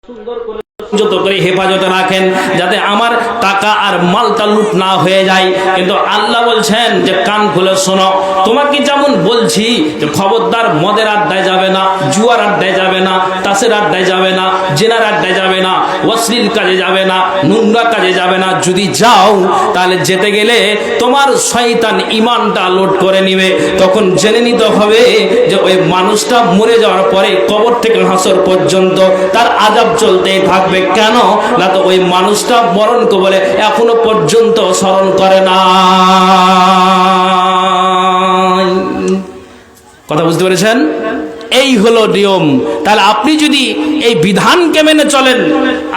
সুন্দর করে যত করে হেফাজতে রাখেন যাতে আমার টাকা আর মালটা লুট না হয়ে যায়। কিন্তু আল্লাহ বলছেন যে কান খুলে শোনো, তোমাকে যেমন বলছি যে খবরদার মদের আড্ডায় যাবে না, জুয়ার আড্ডায় যাবে না, তাসের আড্ডায় যাবে না, জেনার আড্ডায় যাবে না, অশ্লীল কাজে যাবে না, নোংরা কাজে যাবে না। যদি যাও তাহলে যেতে গেলে তোমার শয়তান ইমানটা লুট করে নিবে। তখন জেনে নিতে হবে যে ওই মানুষটা মরে যাওয়ার পরে কবর থেকে হাসর পর্যন্ত তার আযাব চলতেই থাকবে। কেন না, তো ওই মানুষটা মরণ কবলে এখনো পর্যন্ত স্মরণ করে না। কথা বুঝতে পেরেছেন? এই হলো নিয়ম। তাহলে আপনি যদি এই বিধানকে মেনে চলেন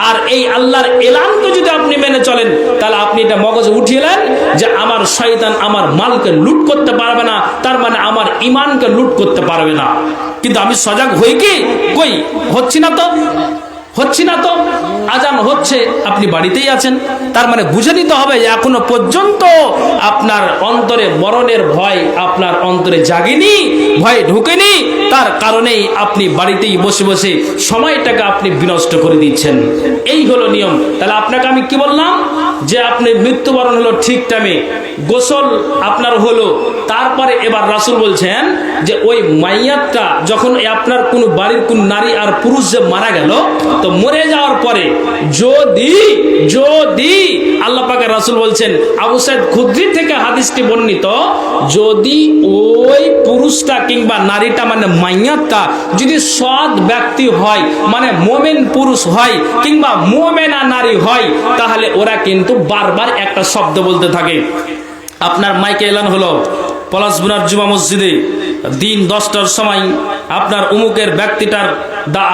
আর এই আল্লাহর এলানকে যদি আপনি মেনে চলেন, তাহলে আপনি এটা মগজে উঠিয়েলেন যে আমার শয়তান আমার মালকে লুট করতে পারবে না, তার মানে আমার ইমানকে লুট করতে পারবে না। কিন্তু আমি সজাগ হই কি? কই হচ্ছি না তো, হচ্ছি না তো। আজান হচ্ছে, আপনি বাড়িতেই আছেন, তার মানে বুঝে নিতে হবে যে এখনো পর্যন্ত আপনার অন্তরে মরণের ভয় আপনার অন্তরে জাগেনি, ভয় ঢুকেনি। তার কারণেই আপনি বাড়িতেই বসে বসে সময়টাকে আপনি বিনষ্ট করে দিচ্ছেন। এই হলো নিয়ম। তাহলে আপনাকে আমি কি বললাম যে আপনি মৃত্যুবরণ হলো ঠিক টাইমে, গোসল আপনার হলো, তারপরে এবার রাসূল বলছেন যে ওই মাইয়াতটা যখন আপনার কোন বাড়ির কোন নারী আর পুরুষ যে মারা গেল, তো মরে যাওয়ার পরে যদি আল্লাহ পাকের রাসূল বলছেন, আবু সাঈদ খুদরি থেকে হাদিসটি বর্ণিত, যদি ওই পুরুষটা কিংবা নারীটা মানে মাইয়াতটা যদি সৎ ব্যক্তি হয়, মানে মুমিন পুরুষ হয় কিংবা মুমিনা নারী হয়, তাহলে ওরা কিন্তু বারবার একটা শব্দ বলতে থাকে। আপনার মাইকে এলান হলো পলাশবুনার জুমা মসজিদে দিন 10টার সময় আপনার উমুকের ব্যক্তিটার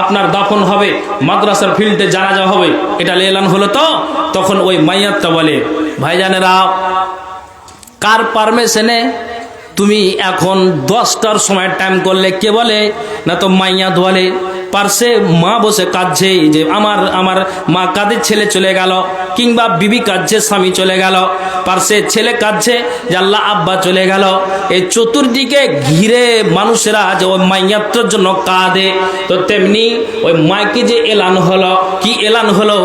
আপনার দাফন হবে, মাদ্রাসার ফিল্ডে জানাজা হবে, এটা এলান হলো। তো তখন ওই মাইয়াতটা বলে, ভাইজানেরা কার পারমিশনে তুমি এখন 10টার সময় টাইম করলে? কে বলে? না তো মাইয়াত বলে। পার্শ্বে মা বসে কাঁদছে যে আমার মা কাঁদে, ছেলে চলে গেল, কিংবা বিবি কাঁদছে, স্বামী চলে গেল। পার্শ্বে ছেলে কাঁদছে যে আল্লাহ আব্বা চলে গেল। এই চতুর্দিকে ঘিরে মানুষেরা যে ওই মাইয়াতটার জন্য কাঁদে। তো তেমনি ওই মাইকে যে এলান হলো, কি এলান হলো?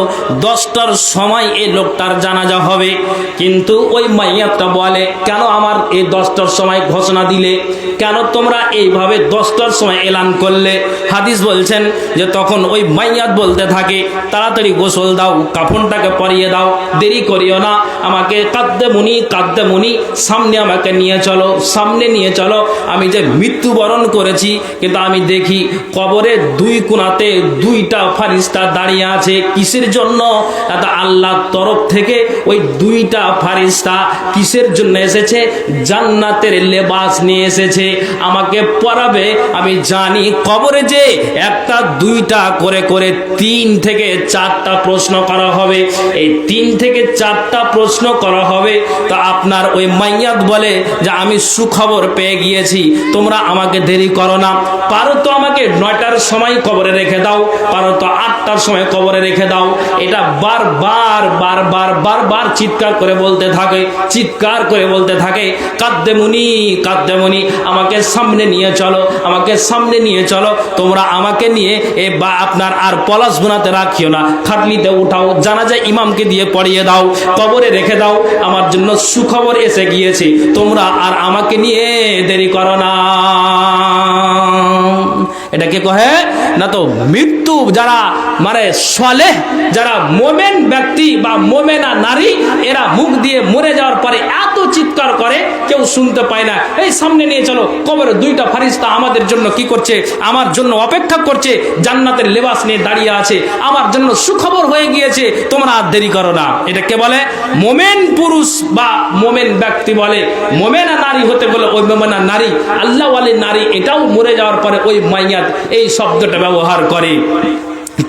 10টার সময় এই লোকটার জানাজা হবে। কিন্তু ওই মাইয়াতটা বলে, কেন আমার এই 10টার সময় ঘোষণা দিলে? কেন তোমরা এইভাবে 10টার সময় এলান করলে? হাদিস বলছেন যে তখন ওই মাইয়াত বলতে থাকে, তাড়াতাড়ি গোসল দাও, কাফনটাকে পরিয়ে দাও, দেরি করিও না, আমাকে কাঁদতে মুনি সামনে আমাকে নিয়ে চলো, সামনে নিয়ে চলো। আমি যে মৃত্যুবরণ করেছি, কিন্তু আমি দেখি কবরের দুই কোণাতে 2টা ফারিস্তা দাঁড়িয়ে আছে। কিসের জন্য? আল্লাহর তরফ থেকে ওই 2টা ফারিস্তা কিসের জন্য এসেছে? জান্নাতের লেবাস নিয়ে এসেছে, আমাকে পরাবে। আমি জানি কবরে যে 1টা 2টা করে 3 থেকে 4টা প্রশ্ন করা হবে। এই 3 থেকে 4টা প্রশ্ন করা হবে। তো আপনার ওই মাইয়াত বলে যে আমি সুখবর পেয়ে গিয়েছি, তোমরা আমাকে দেরি করো না, পারো তো আমাকে 9টার সময় কবরে রেখে দাও, পারো তো 8টার সময় কবরে রেখে দাও। এটা বারবার চিৎকার করে বলতে থাকে, চিৎকার করে বলতে থাকে, কাঁদতে মুনি আমাকে সামনে নিয়ে চলো, আমাকে সামনে নিয়ে চলো। তোমরা আমাকে নিয়ে বা আপনার আর পলাশবুনাতে রাখিও না, খাটলিতে উঠাও, জানাজা ইমামকে দিয়ে পড়িয়ে দাও, কবরে রেখে দাও। আমার জন্য সুখবর এসে গিয়েছে, তোমরা আর আমাকে নিয়ে দেরি করো না। এটাকে কহে না তো মৃত্যু যারা মানে সলেহ, যারা মোমেন ব্যক্তি বা মোমেনা নারী, এরা মুখ দিয়ে মরে যাওয়ার পরে এত চিৎকার করে কেউ শুনতে পায় না। এই সামনে নিয়ে চলো, কবরে 2টা ফারিস্তা আমাদের জন্য কি করছে? আমার জন্য অপেক্ষা করছে, জান্নাতের লেবাস নিয়ে দাঁড়িয়ে আছে, আমার জন্য সুখবর হয়ে গিয়েছে, তোমরা আর দেরি করো না। এটা কে বলে? মোমেন পুরুষ বা মোমেন ব্যক্তি বলে। মোমেনা নারী হতে বলে ওই মোমেনা নারী, আল্লাহ ওয়ালি নারী, এটাও মরে যাওয়ার পরে ওই মাইয়াত এই শব্দটা ব্যবহার করে।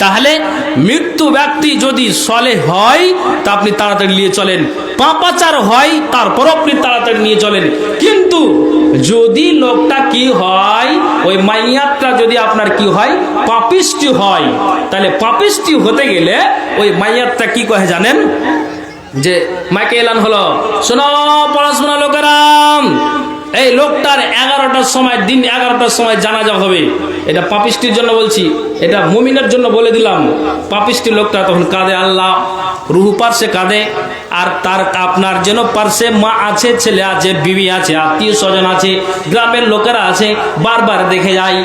তাহলে মৃত্যু ব্যক্তি যদি সলে হয় তা আপনি তাড়াতাড়ি নিয়ে চলেন, পাপাচার হয় তারপর আপনি তাড়াতাড়ি নিয়ে চলেন। কিন্তু যদি লোকটা কি হয়, ওই মাইয়াতটা যদি আপনার কি হয়, পাপিষ্টি হয়, তাহলে পাপিষ্টি হতে গেলে ওই মাইয়াতটা কি কহে জানেন? যে মাইকে এলান হলো, শোনো পড়াশোনা লোকেরাম, এই লোকটার 11টার সময়, দিন 11টার সময় জানাজা হবে। এটা পাপিষ্টির জন্য বলছি, এটা মুমিনের জন্য বলে দিলাম। পাপিষ্টি লোকটা তখন কাঁদে, আল্লাহ রুহু পার্শ্বে কাঁদে, আর তার আপনার যেন পার্শ্বে মা আছে, ছেলে আছে, বিবি আছে, আত্মীয় স্বজন আছে, গ্রামের লোকেরা আছে, বারবার দেখে যাই।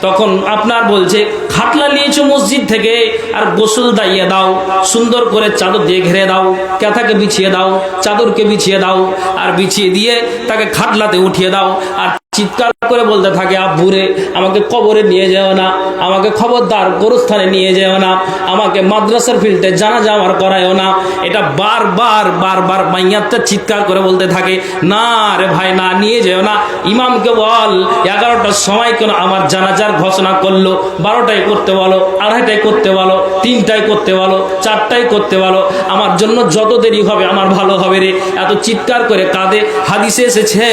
তখন আপনার বলছে, খাটলা নিয়েছো মসজিদ থেকে, আর গোসল দাইয়ে দাও, সুন্দর করে চাদর দিয়ে ঘিরে দাও, কাঁথাকে বিছিয়ে দাও, চাদরকে বিছিয়ে দাও, আর বিছিয়ে দিয়ে তাকে খাটলাতে উঠিয়ে দাও। আর চিৎকার করে বলতে থাকে, আব্বুরে আমাকে কবরে নিয়ে যেও না, আমাকে খবরদার গোরস্থানে নিয়ে যেও না, আমাকে মাদ্রাসার ফিল্ডে জানাজা আমার করায়ও না। এটা বারবার বারবার মাইয়াতটা চিৎকার করে বলতে থাকে, না রে ভাই না, নিয়ে যেও না। ইমামকে বল 11টার সময় কেন আমার জানাজার ঘোষণা করলো, 12টায় করতে বলো, 2:30টায় করতে বলো, 3টায় করতে বলো, 4টায় করতে বলো, আমার জন্য যত দেরি হবে আমার ভালো হবে রে। এত চিৎকার করে কাঁদে। হাদিসে এসেছে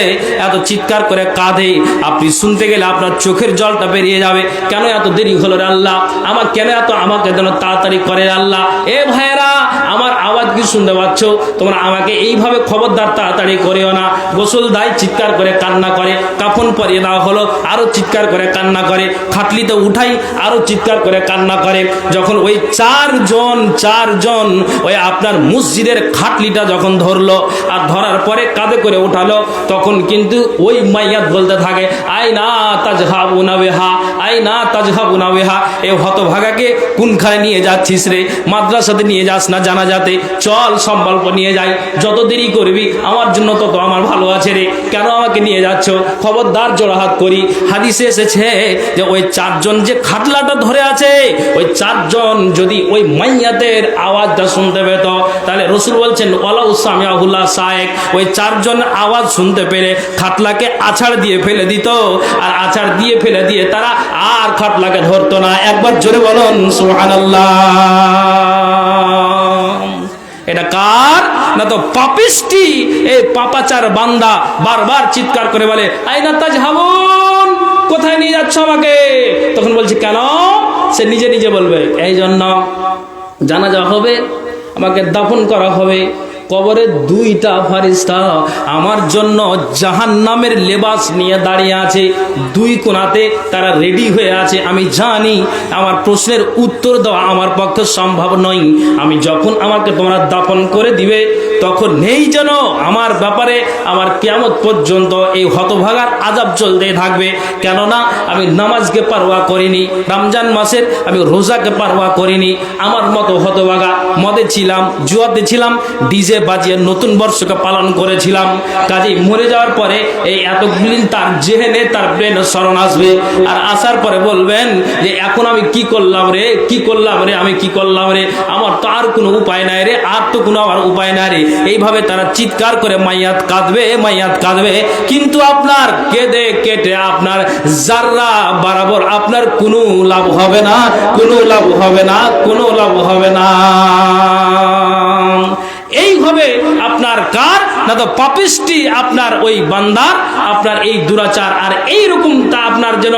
এত চিৎকার করে কাঁদে, আপনি শুনতে গেলে আপনার চোখের জলটা বেরিয়ে যাবে। কেন এত দেরি হলো রে আল্লাহ, আমার কেন এত, আমাকে যেন তাড়াতাড়ি করে আল্লাহ। এ ভাইয়েরা, আমার আওয়াজ কি শুনতে পাচ্ছ? তোমরা আমাকে এইভাবে খবরদার তাড়াতাড়ি করিও না। গোসল দায়, চিৎকার করে কান্না করে, কাফন পরিয়ে দেওয়া হলো, আরো চিৎকার করে কান্না করে, খাটলিতে উঠাই, আরো চিৎকার করে কান্না করে। যখন ওই চারজন ওই আপনার মসজিদের খাটলিটা যখন ধরলো, আর ধরার পরে কাঁধে করে উঠালো, তখন কিন্তু ওই মাইয়াত বলতে থাকে, আইনা তাজহাবুনা বিহা, আইনা তাজহাবুনা বিহা। এ হতভাগাকে কোনখানে নিয়ে যাচ্ছিস রে? মাদ্রাসাতে নিয়ে যাস না জানাজাতে, চল সম্বল্প নিয়ে যাই, যত দেরি করবি আমার জন্য তত আমার ভালো আছে রে, কেন আমাকে নিয়ে যাচ্ছ? খবরদার জোড়হাত করি। হাদিসে এসেছে যে ওই 4জন যে খাটলাটা ধরে আছে, ওই 4জন যদি ওই মাইয়াতের আওয়াজটা শুনতে পেত, তাহলে রসুল বলছেন ওয়ালাউ সামিআহুল্লাহ সায়েক, ওই 4জন আওয়াজ শুনতে পেলে খাটলাকে আছাড় দিয়ে ফেলে দিত, আর আছাড় দিয়ে ফেলে দিয়ে তারা আর খাটলাকে ধরতো না। একবার জোরে বলুন সুবহানাল্লাহ। এটা কার? না তো পাপিষ্টি, এই পাপাচার বান্দা বারবার চিৎকার করে বলে, আইনা তাজহাবুন, কোথায় নিয়ে যাচ্ছ আমাকে? তখন বলছে কেন? সে নিজে নিজে বলবে, এই জন্য জানাজা হবে, আমাকে দাফন করা হবে, কবরে 2টা ফারিস্তা আমার জন্য জাহান্নামের লেবাস নিয়ে দাঁড়িয়ে আছে, 2 কোণাতে তারা রেডি হয়ে আছে। আমি জানি আমার প্রশ্নের উত্তর দেওয়া আমার পক্ষে সম্ভব নয়। আমি যখন আমাকে তোমরা দাফন করে দিবে, তখন নেই যেন আমার ব্যাপারে আমার কিয়ামত পর্যন্ত এই হতভাগার আযাব চলতে থাকবে। কেননা আমি নামাজকে পারওয়া করিনি, রমজান মাসের আমি রোজাকে পারওয়া করিনি, আমার মতো হতভাগা মদে ছিলাম, জুয়াতে ছিলাম, ডিজে বাজিয়ে নতুন বর্ষকে পালন করেছিলাম। কাজেই মরে যাওয়ার পরে এই এতগুলি তার জেহেনে, তার ব্রেনে স্মরণ আসবে, আর আসার পরে বলবেন যে এখন আমি কি করলাম রে, কি করলাম রে, আমি কি করলাম রে, আমার তো আর কোনো উপায় নাই রে, আর তো কোনো আমার উপায় নাই রে। এইভাবে তারা চিৎকার করে মাইয়াত কাঁদবে, মাইয়াত কাঁদবে, কিন্তু আপনার কেঁদে কেটে আপনার জাররা বরাবর আপনার কোনো লাভ হবে না, কোনো লাভ হবে না, কোনো লাভ হবে না। এইভাবে আপনার কার? না তো পাপিষ্টি আপনার ওই বান্দার আপনার এই দুরাচার। আর এইরকম তা আপনার যেন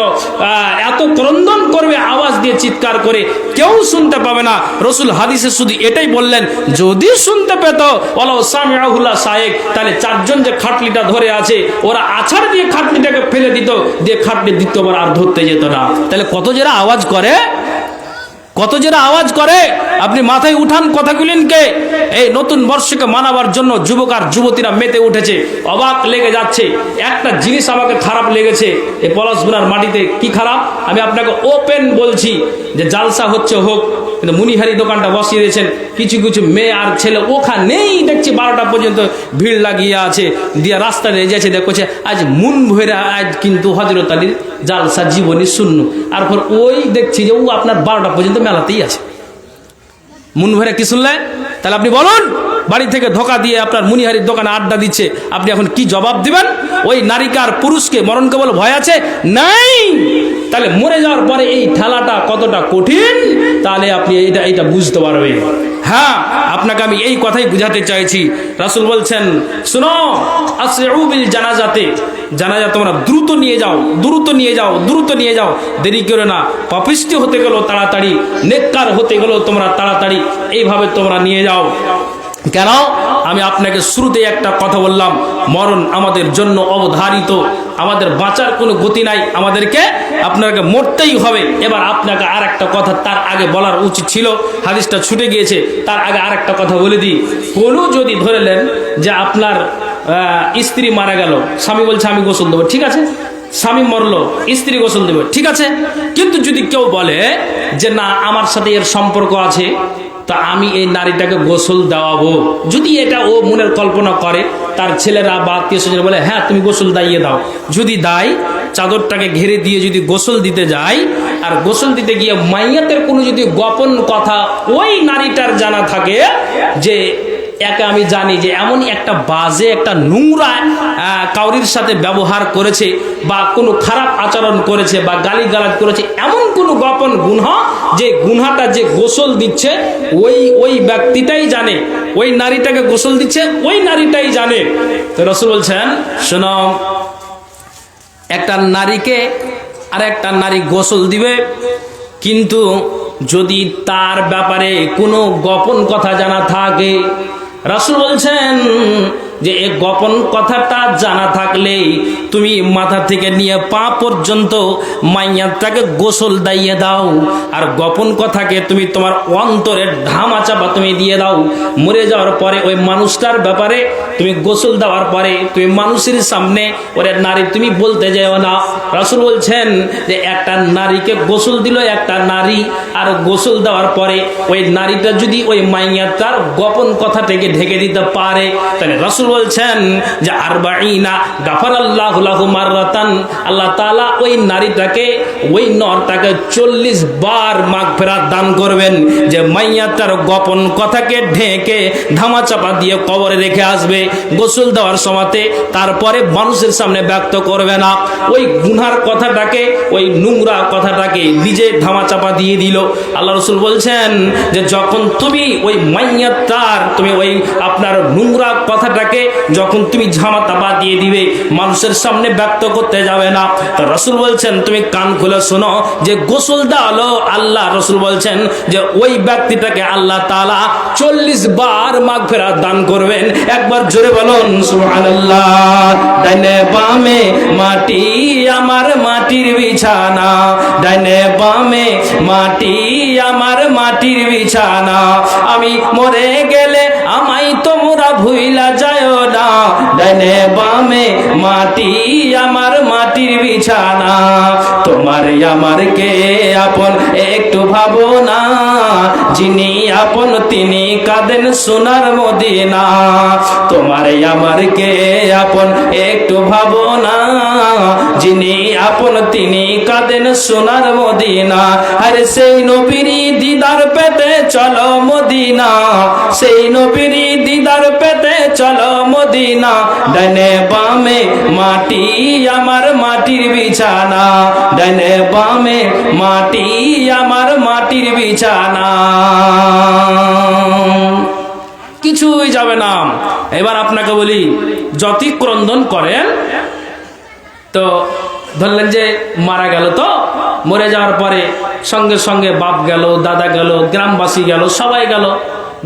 এত ক্রন্দন করবে, আওয়াজ দিয়ে চিৎকার করে, কেউ শুনতে পাবে না। রসুল হাদিসে শুধু এটাই বললেন, যদি শুনতে পেত ওয়ালাউ সামিআহুল্লাহ সায়েক, তাহলে 4জন যে খাটলিটা ধরে আছে, ওরা আছাড় দিয়ে খাটলিটাকে ফেলে দিত, দিয়ে খাটলি দ্বিতীয়বার আর ধরতে যেত না। তাহলে কত যারা আওয়াজ করে, কত যারা আওয়াজ করে, আপনি মাথায় উঠান কথাগুলিনকে। এই নতুন বর্ষকে মানাবার জন্য যুবক আর যুবতীরা মেতে উঠেছে, অবাক লেগে যাচ্ছে। একটা জিনিস আমাকে খারাপ লেগেছে এই পলাশগুনার মাটিতে। কি খারাপ? আমি আপনাকে ওপেন বলছি, যে জালসা হচ্ছে হোক, কিন্তু মুনিহারি দোকানটা বসিয়ে দিয়েছেন, কিছু কিছু মেয়ে আর ছেলে ওখানেই দেখছি 12টা পর্যন্ত ভিড় লাগিয়ে আছে, দিয়ে রাস্তা নিয়ে যাচ্ছে, দেখছে আজ মন ভরে আজ কিন্তু হযরত আলীর জালসা জীবনী শূন্য। আর পর ওই দেখছি যে ও আপনার 12টা পর্যন্ত মেলাতেই আছে। মন ভরে কি শুনলেন? তাহলে আপনি বলুন, বাড়ি থেকে ধোকা দিয়ে আপনার মুনিহারির দোকানে আড্ডা দিচ্ছে, আপনি এখন কি জবাব দিবেন? ওই নারীকার পুরুষকে মরণ কেবল ভয় আছে নাই? তাহলে মরে যাওয়ার পরে এই ঠেলাটা কতটা কঠিন, তাহলে আপনি এটা বুঝতে পারবেন। হ্যাঁ, আপনাকে আমি এই কথাই বুঝাতে চাইছি। রাসূল বলছেন, শুনো, আসরিউ বিল জানাজাতে, জানাজা তোমরা দ্রুত নিয়ে যাও, দ্রুত নিয়ে যাও, দ্রুত নিয়ে যাও, দেরি করো না। পাপিষ্টি হতে গেল তাড়াতাড়ি, নেককার হতে গেল তোমরা তাড়াতাড়ি, এইভাবে তোমরা নিয়ে যাও। কেন? আমি আপনাকে শুরুতেই একটা কথা বললাম, মরণ আমাদের জন্য অবধারিত, আমাদের বাঁচার কোনো গতি নাই, আমাদেরকে আপনাকে মরতেই হবে। এবার আপনাকে আর একটা কথা তার আগে বলার উচিত ছিল, হাদিসটা ছুটে গিয়েছে, তার আগে আর একটা কথা বলে দিই। কোনো যদি ধরে নেন যে আপনার স্ত্রী মারা গেল, স্বামী বলছে আমি গোসল দেবো, ঠিক আছে, স্বামী মরলো, স্ত্রী গোসল দেবে, ঠিক আছে, কিন্তু যদি কেউ বলে যে না আমার সাথে এর সম্পর্ক আছে, তা আমি এই নারীটাকে গোসল দেওয়াবো, যদি এটা ও মনের কল্পনা করে, তার ছেলেরা বা আত্মীয় স্বজন বলে হ্যাঁ তুমি গোসল দাইয়ে দাও, যদি দেয়, চাদরটাকে ঘিরে দিয়ে যদি গোসল দিতে যায়, আর গোসল দিতে গিয়ে মাইয়াতের কোনো যদি গোপন কথা ওই নারীটার জানা থাকে যে একে আমি জানি যে এমনই একটা বাজে একটা নোংরা কাউরির সাথে ব্যবহার করেছে বা কোনো খারাপ আচরণ করেছে বা গালিগালাজ করেছে, এমন কোনো গোপন গুনাহ যে গুনাহটা যে গোসল দিচ্ছে ওই ব্যক্তিটাই জানে, ওই নারীটাকে গোসল দিচ্ছে ওই নারীটাই জানে। তো রাসূল বলছেন শোনো, একটা নারীকে আর একটা নারী গোসল দিবে, কিন্তু যদি তার ব্যাপারে কোনো গোপন কথা জানা থাকে, রাসূল বলছেন যে এই গোপন কথাটা জানা থাকলেই তুমি মাথা থেকে নিয়ে পা পর্যন্ত মাইয়াটাকে গোসল দাইয়ে দাও, আর গোপন কথাকে তুমি তোমার অন্তরের ধামা চাপা তুমি দিয়ে দাও। মরে যাওয়ার পরে ওই মানুষটার ব্যাপারে তুমি গোসল দেওয়ার পরে তুমি মানুষের সামনে ওরে নারী তুমি বলতে যাও না। রাসূল বলছেন যে একটা নারীকে গোসল দিল একটা নারী, আর গোসল দেওয়ার পরে ওই নারীটা যদি ওই মাইয়াটার গোপন কথাটাকে ঢেকে দিতে পারে, তাহলে রাসূল বলছেন যে আরবাঈনা গাফারাল্লাহু লাহু মাররাতান, আল্লাহ তাআলা ওই নারীটাকে ওই নরটাকে 40 বার মাগফিরাত দান করবেন, যে মাইয়াটার গোপন কথাকে ঢেকে ধামাচাপা দিয়ে কবরে রেখে আসবে গোসল দেওয়ার সময়তে, তারপরে মানুষের সামনে ব্যক্ত করবে না। ওই গুনার কথাটাকে ওই নোংরা কথাটাকে নিজে ধামাচাপা দিয়ে দিল। আল্লাহ রাসূল বলছেন যে যখন তুমি ওই মাইয়াটার তুমি ওই আপনার নোংরা কথাটাকে যখন তুমি ঝামাচাপা দিয়ে দিবে, মানুষের সামনে ব্যক্ত করতে যাবে না, তো রাসূল বলছেন তুমি কান খুলে শোনো, যে গোসল দেওয়ালো আল্লাহ রাসূল বলছেন যে ওই ব্যক্তিটাকে আল্লাহ তাআলা 40 বার মাগফিরাত দান করবেন। একবার জোরে বলুন সুবহানাল্লাহ। ডাইনে বামে মাটি আমার মাটির বিছানা, ডাইনে বামে মাটি আমার মাটির বিছানা, আমি মরে গেলে আমায় তোমরা ভুইলা যায় না, ডাইনে বামে মাটি আমার মাটির বিছানা, তোমার আমার কে আপন একটু ভাবো না, যিনি আপন তিনি কাঁদেন সোনার মদিনা, তোমার আমার কে আপন একটু ভাবো না, যিনি আপন তিনি কাঁদেন সোনার মদিনা, আর সেই নবীর দিদার পেতে চলো মদিনা, সেই নবীর দিদার পেতে চলো মদিনা, ডাইনে বামে মাটি আমার মাটির বিছানা, ডাইনে বামে মাটি আমার মাটির বিছানা, কিছুই যাবে না। এবার আপনাকে বলি, যতই ক্রন্দন করেন, তো ধরলেন যে মারা গেল, তো মরে যাওয়ার পরে সঙ্গে সঙ্গে বাপ গেল, দাদা গেল, গ্রামবাসী গেল, সবাই গেল,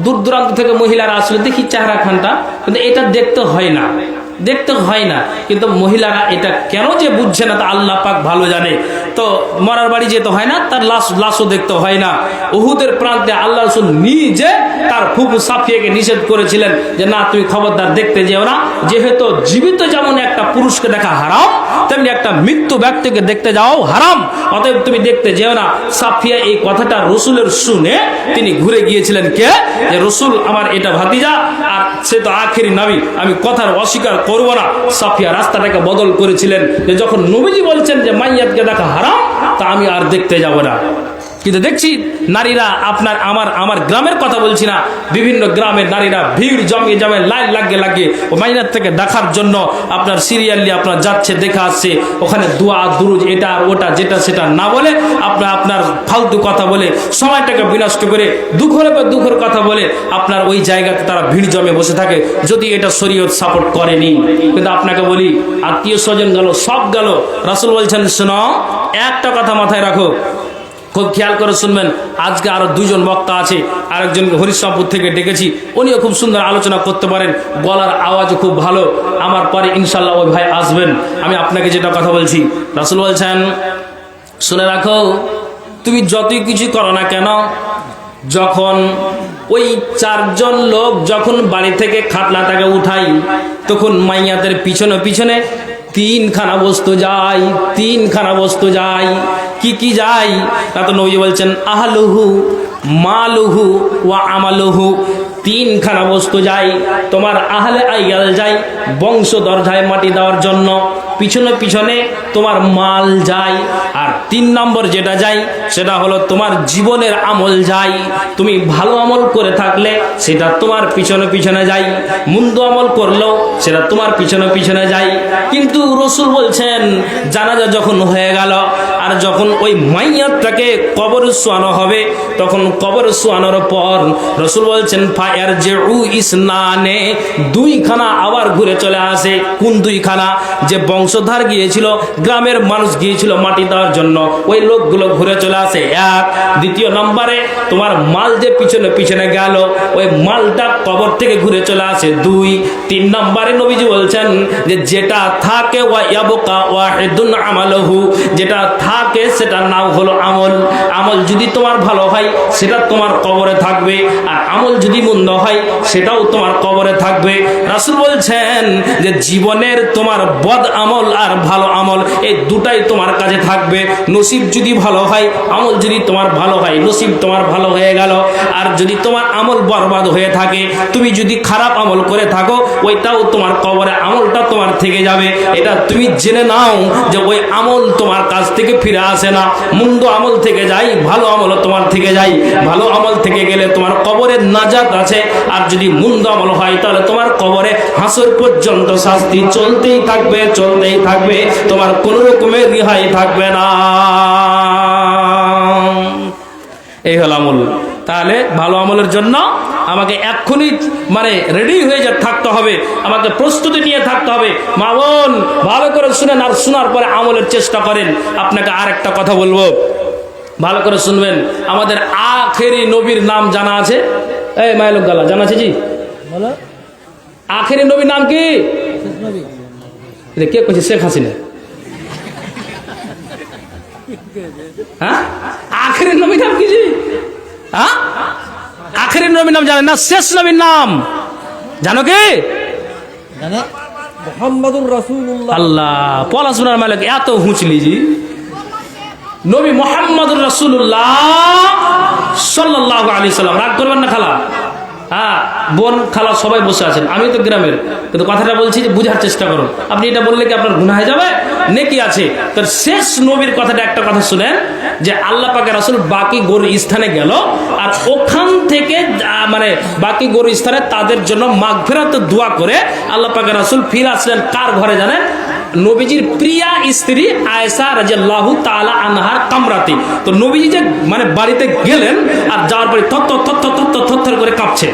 দূর দূরান্ত থেকে মহিলারা আসলে দেখি চেহারা খানটা, কিন্তু এটা দেখতে হয় না, দেখতে হয় না, কিন্তু মহিলারা এটা কেন যে বুঝছে না তা আল্লাহ পাক ভালো জানে। তো মরার বাড়ি যেতে হয় না, তার লাশও দেখতে হয় না। উহুদের প্রান্তে আল্লাহ রাসূল নিজে তার ফুফু সাফিয়াকে নিষেধ করেছিলেন যে না তুমি খবরদার দেখতে যেও না, যেহেতু জীবিত যেমন একটা পুরুষকে দেখা হারাম, তেমনি একটা মৃত্যু ব্যক্তিকে দেখতে যাও হারাম, অতএব তুমি দেখতে যেও না। সাফিয়া এই কথাটা রসুলের শুনে তিনি ঘুরে গিয়েছিলেন, কে যে রসুল আমার এটা ভাতিজা, আর সে তো আখেরি নবী, আমি কথার অস্বীকার করবো না। সাফিয়া রাস্তাটাকে বদল করেছিলেন, যে যখন নবীজি বলছেন যে মাইয়াতকে দেখা হারাম, তা আমি আর দেখতে যাব না। কিন্তু দেখছি নারীরা আপনার আমার গ্রামের কথা বলছি না, বিভিন্ন গ্রামের নারীরা ভিড় জমিয়ে যাবে, লাইন লাগিয়ে ও মাইনার থেকে দেখার জন্য আপনার সিরিয়ালি আপনার যাচ্ছে, দেখা আসছে, ওখানে দোয়া দুরুজ এটা আর ওটা যেটা সেটা না বলে আপনার ফালতু কথা বলে সময়টাকে বিনষ্ট করে দুঃখের কথা বলে আপনার ওই জায়গাতে তারা ভিড় জমে বসে থাকে, যদি এটা শরীয়ত সাপোর্ট করেনি। কিন্তু আপনাকে বলি, আত্মীয় স্বজন গেল, সব গেল, রাসূল বলছেন শোনো, একটা কথা মাথায় রাখো, খুব খেয়াল করে শুনবেন। আজকে আরো দুজন বক্তা আছে, আরেকজনকে হরিশ্রামপুর থেকে ডেকেছি, উনিও খুব সুন্দর আলোচনা করতে পারেন, গলার আওয়াজও খুব ভালো। আমার পরে ইনশাল্লাহ ওই ভাই আসবেন। আমি আপনাকে যেটা কথা বলছি, রাসূল বলছেন শুনে রাখো, তুমি যতই কিছু করো না কেন, যখন ওই চারজন লোক যখন বাড়ি থেকে খাটলাটাকে উঠাই, তখন মাইয়াদের পিছনে পিছনে তিনখানা বস্তু যায়, তিনখানা বস্তু যায়। কি কি যায়? তা তো নবী বলছেন আহলুহু মালুহু ওয়া আমালুহু। তিনখানা বস্তু যায়। তোমার আহলে আইয়াল যায়, বংশধর যায় মাটি দেওয়ার জন্য, পিছনে পিছনে তোমার মাল যায়। আর 3 নম্বর যেটা যায় সেটা হলো তোমার জীবনের আমল যায়। তুমি ভালো আমল করে থাকলে সেটা তোমার পিছনে পিছনে যায়, মন্দ আমল করলেও সেটা তোমার পিছনে পিছনে যায়। কিন্তু রাসূল বলছেন জানাজা যখন হয়ে গেল আর যখন ওই মাইয়াতটাকে কবরে শোয়ানো হবে, তখন কবরে শোয়ানোর পর রাসূল বলছেন ফায়ারজিউ ইসনানে, দুইখানা আবার ঘুরে চলে আসে। কোন দুইখানা? যে বংশধর গিয়েছিল, গ্রামের মানুষ গিয়েছিল মাটি দেওয়ার জন্য, ওই লোকগুলো ঘুরে চলে আসে এক। দ্বিতীয় নম্বরে তোমার মাল যে পিছনে পিছনে গেল, ওই মালটা কবর থেকে ঘুরে চলে আসে 2। 3 নম্বরে নবীজি বলছেন যে যেটা থাকে ওয়া ইয়াবকা ওয়াহিদুন আমালুহু, যেটা থাকে সেটা নাম হলো আমল। আমল যদি তোমার ভালো হয় সেটা তোমার কবরে থাকবে, আর আমল যদি মন্দ হয় সেটাও তোমার কবরে থাকবে। রাসূল বলছেন যে জীবনের তোমার বদ আমল আর ভালো আমল এই দুটাই তোমার কাছে থাকবে। নসিব যদি ভালো হয়, আমল যদি তোমার ভালো হয়, নসিব তোমার ভালো হয়ে গেল। আর যদি তোমার আমল বরবাদ হয়ে থাকে, তুমি যদি খারাপ আমল করে থাকো, ওইটাও তোমার কবরে আমলটা তোমার থেকে যাবে। এটা তুমি জেনে নাও যে ওই আমল তোমার কাছ থেকে ফিরে আসে না, মন্দ আমল থেকে যাই, ভালো আমল তোমার থেকে যাই। ভালো আমল থেকে গেলে তোমার কবরে নাজাত আছে, আর যদি মন্দ আমল হয় তাহলে তোমার কবরে হাসর পর্যন্ত শাস্তি চলতেই থাকবে, চলতেই থাকবে, তোমার কোনো রকমের রেহাই থাকবে না। এই হলো আমল। তাহলে ভালো আমলের জন্য আমাকে এক্ষুনি রেডি হয়ে থাকতে হবে, আমাকে প্রস্তুতি নিয়ে থাকতে হবে। মা বোন ভালো করে শুনেন, আর শোনার পরে আমলের চেষ্টা করেন। আপনাকে আর একটা কথা বলবো, ভালো করে শুনবেন। আমাদের আখেরি নবীর নাম জানা আছে? এই মাইলুক গালা জানা আছে জি? আখেরি নবীর নাম কি? কে কইছে? শেখ হাসিনা। হ্যাঁ, আখেরি নবীর নাম কি জি? হ্যাঁ, আখেরি নবীর নাম জানেন না? শেষ নবীর নাম জানো কি? মুহাম্মাদুর রাসূলুল্লাহ। আল্লাহ, পড়াশোনার মালিক এত হুঁচলি জি। নবী মুহাম্মাদুর রাসূলুল্লাহ সাল্লাল্লাহু আলাইহি সাল্লাম। রাগ করবেন না খালা, হ্যাঁ বোন খালা সবাই বসে আছেন, আমি তো গ্রামের, কিন্তু কথাটা বলছি যে বুঝার চেষ্টা করুন। আপনি এটা বললে কি আপনার গুনাহ হয়ে যাবে? নেকি আছে। তো শেষ নবীর কথাটা একটা কথা শুনেন, যে আল্লাহ পাকের রাসূল বাকি গরু স্থানে গেল, আর ওখান থেকে বাকি গরু স্থানে তাদের জন্য মাগফিরাতের দোয়া করে আল্লাহ পাকের রাসূল ফিরে আসলেন। কার ঘরে জানেন? নবীজির প্রিয়া স্ত্রী আয়েশা রাদিয়াল্লাহু তাআলা আনহার কামরাতে। তো নবীজি যে বাড়িতে গেলেন, আর যাওয়ার পরে থরথর করে কাঁপছে,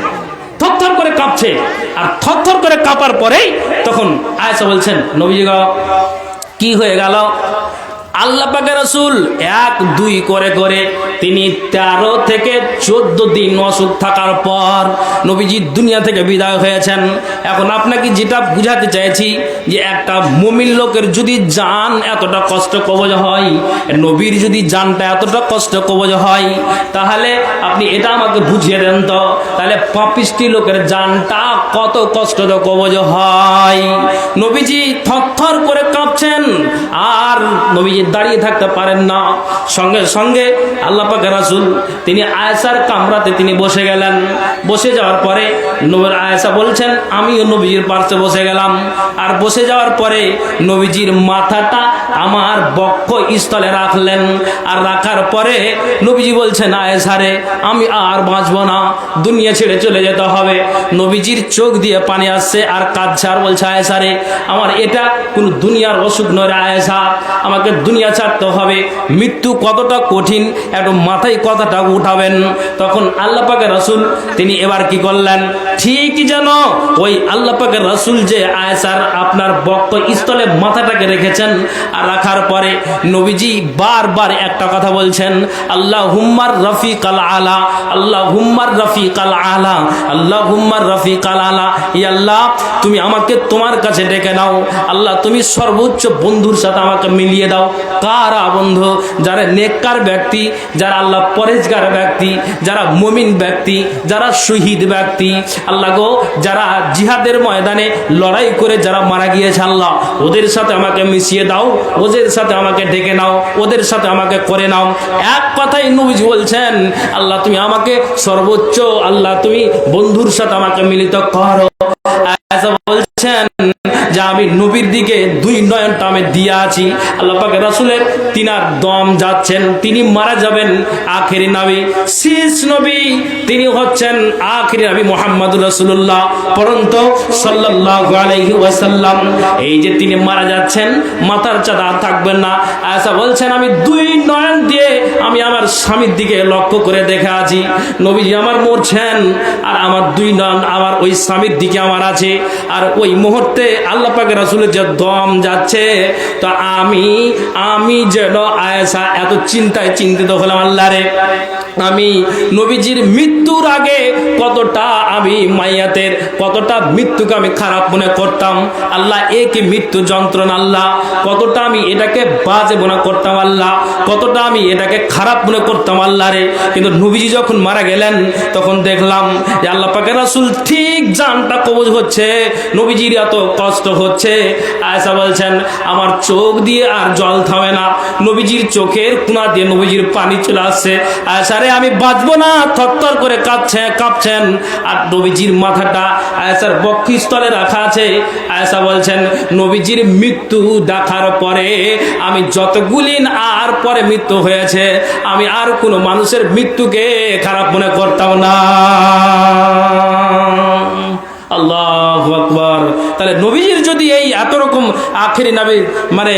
থরথর করে কাঁপছে। আর থরথর করে কাঁপার পরেই তখন আয়েশা বলছেন, নবীজি কি হয়ে গেল? আল্লাহ পাকের রাসূল 1-2 করে করে তিনি 13 থেকে 14 দিন অসুখ থাকার পর নবীজি দুনিয়া থেকে বিদায় হয়েছেন। এখন আপনাকে যেটা বুঝাতে চাইছি, যে একটা মুমিন লোকের যদি জান এতটা কষ্ট কবজ হয়, নবীর যদি জানটা এতটা কষ্ট কবজ হয়, তাহলে আপনি এটা আমাকে বুঝিয়ে দেন তো, তাহলে পাপিষ্টি লোকের জানটা কত কষ্ট কবজ হয়। নবীজি থরথর করে কাঁপছেন, আর নবীজি দাঁড়িয়ে থাকতে পারেন না। সঙ্গে সঙ্গে আল্লাহ পাকের রাসূল তিনি আয়েশার কামরাতে তিনি বসে গেলেন। বসে যাওয়ার পরে নবীর আয়েশা বলছেন, আমিও নবীজির পাশে বসে গেলাম। আর বসে যাওয়ার পরে নবীজির মাথাটা আমার বক্ষ স্থলে রাখলেন। আর রাখার পরে নবীজি বলছেন, আয়েশা রে, আমি আর বাঁচবো না, দুনিয়া ছেড়ে চলে যেতে হবে। নবীজির চোখ দিয়ে পানি আসছে আর কাঁদছে, আর বলছে, আয়েশা রে, আমার এটা কোন দুনিয়ার অসুখ নয় রে আয়েশা, আমাকে দুনিয়া ছাড়তে হবে, মৃত্যু কতটা কঠিন একটু মাথায় কথাটা উঠাবেন। তখন আল্লাহ পাকের রাসূল তিনি এবার কি করলেন, ঠিক যেন ওই আল্লাহ পাকের রাসূল যে আয়েশার আপনার বক্ষস্থলে মাথাটাকে রেখেছেন, আর রাখার পরে নবীজি বারবার একটা কথা বলছেন, আল্লাহুম্মার রফিকাল আলা, আল্লাহুম্মার রফিকাল আলা, আল্লাহুম্মার রফিকাল আলা। ই আল্লাহ, তুমি আমাকে তোমার কাছে ডেকে নাও। আল্লাহ, তুমি সর্বোচ্চ বন্ধুর সাথে আমাকে মিলিয়ে দাও। কারা বন্ধু? যারা নেককার ব্যক্তি, যারা আল্লাহ পরেজগার ব্যক্তি, যারা মুমিন ব্যক্তি, যারা শহীদ ব্যক্তি, আল্লাহ গো, যারা জিহাদের ময়দানে লড়াই করে যারা মারা গিয়েছে, আল্লাহ ওদের সাথে আমাকে মিশিয়ে দাও, ওদের সাথে আমাকে ডেকে নাও, ওদের সাথে আমাকে করে নাও। এক কথাই নবীজি বলছেন, আল্লাহ তুমি আমাকে সর্বোচ্চ, আল্লাহ তুমি বন্ধুর সাথে আমাকে মিলিত করো। বলছেন যে আমি নবীর দিকে দুই নয়নটা আমি দিয়ে আছি। আল্লাহ পাক রাসূলের তিনার দম যাচ্ছেন, তিনি মারা যাবেন। আখেরি নবী, শেষ নবী, তিনি হচ্ছেন আখেরি নবী মুহাম্মদুর রাসূলুল্লাহ পরন্ত সাল্লাল্লাহু আলাইহি ওয়াসাল্লাম। এই যে তিনি মারা যাচ্ছেন, মাথার চাঁদা থাকবেন না। আয়েশা বলছেন, আমি দুই নয়ন দিয়ে আমি আমার স্বামীর দিকে লক্ষ্য করে দেখে আছি। নবীজি আমার মরছেন, আর আমার দুই নয়ন আমার ওই স্বামীর দিকে আমার আছে। আর ওই মুহূর্তে আল্লাহ পাকের রাসূলের যে দম যাচ্ছে, তো আমি যেন আয়েশা এত চিন্তিত হলাম, আল্লাহ রে, আমি নবীজির মৃত্যুর আগে কতটা আমি মাইয়াতের কতটা মৃত্যুকে আমি খারাপ মনে করতাম। আল্লাহ, কি মৃত্যু যন্ত্রণা, আল্লাহ কতটা আমি এটাকে বাজে মনে করতাম, আল্লাহ কতটা আমি এটাকে খারাপ মনে করতাম, আল্লাহ রে। কিন্তু নবীজি যখন মারা গেলেন, তখন দেখলাম যে আল্লাহ পাকের রাসূল ঠিক জানটা কবজ হচ্ছে, নবীজির এত কষ্ট হচ্ছে। আয়েশা বলছেন, আমার চোখ দিয়ে আর জল থামে না, নবীজির চোখের কোণা দিয়ে নবীজির পানি চলে আসছে। আয়েশা রে, আমি বাঁচবো না, থরথর করে কাঁপছেন। আর নবীজির মাথাটা আয়েশার বক্ষস্থলে রাখা আছে। আয়েশা বলছেন, নবীজির মৃত্যু দেখার পরে আমি যতগুলি আর পরে মৃত্যু হয়েছে, আমি আর কোনো মানুষের মৃত্যুকে খারাপ মনে করতাম না। আল্লাহু আকবার। তাহলে নবীজির যদি এই এত রকম আখেরি নবী মানে